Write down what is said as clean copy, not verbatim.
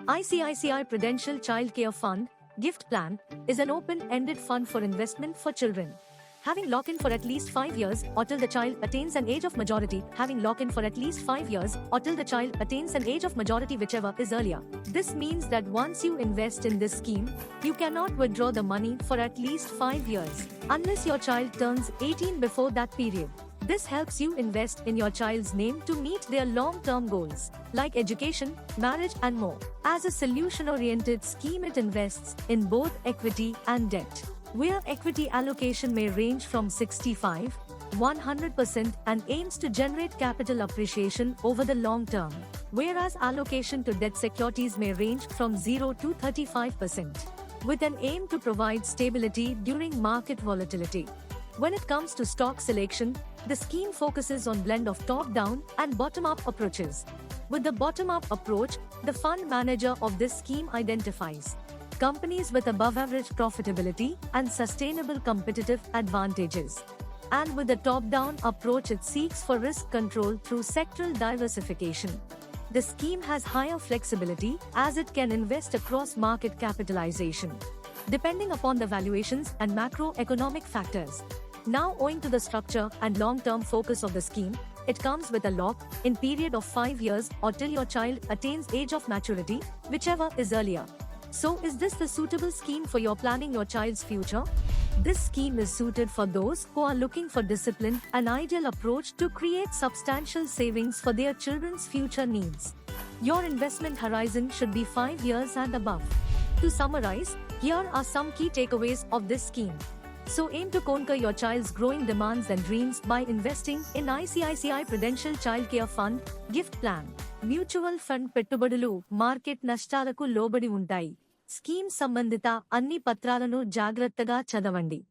ICICI Prudential Child Care Fund Gift Plan is an open-ended fund for investment for children. Having lock-in for at least 5 years or till the child attains an age of majority. Having lock-in for at least 5 years or till the child attains an age of majority, whichever is earlier. This means that once you invest in this scheme, you cannot withdraw the money for at least 5 years unless your child turns 18 before that period. This helps you invest in your child's name to meet their long-term goals, like education, marriage and more. As a solution-oriented scheme, it invests in both equity and debt, where equity allocation may range from 65, 100% and aims to generate capital appreciation over the long term, whereas allocation to debt securities may range from 0 to 35%, with an aim to provide stability during market volatility. When it comes to stock selection, the scheme focuses on blend of top-down and bottom-up approaches. With the bottom-up approach, the fund manager of this scheme identifies companies with above-average profitability and sustainable competitive advantages. And with the top-down approach, it seeks for risk control through sectoral diversification. The scheme has higher flexibility as it can invest across market capitalization, depending upon the valuations and macroeconomic factors. Now, owing to the structure and long-term focus of the scheme, it comes with a lock-in period of 5 years or till your child attains age of maturity, whichever is earlier. So, is this the suitable scheme for your planning your child's future? This scheme is suited for those who are looking for discipline, an ideal approach to create substantial savings for their children's future needs. Your investment horizon should be 5 years and above. To summarize, here are some key takeaways of this scheme. So aim to conquer your child's growing demands and dreams by investing in ICICI Prudential Child Care Fund Gift Plan. Mutual fund పెట్టుబడులు market నష్టాలకు లోబడి ఉంటాయి. Scheme సంబంధిత అన్ని పత్రాలను జాగ్రత్తగా చదవండి.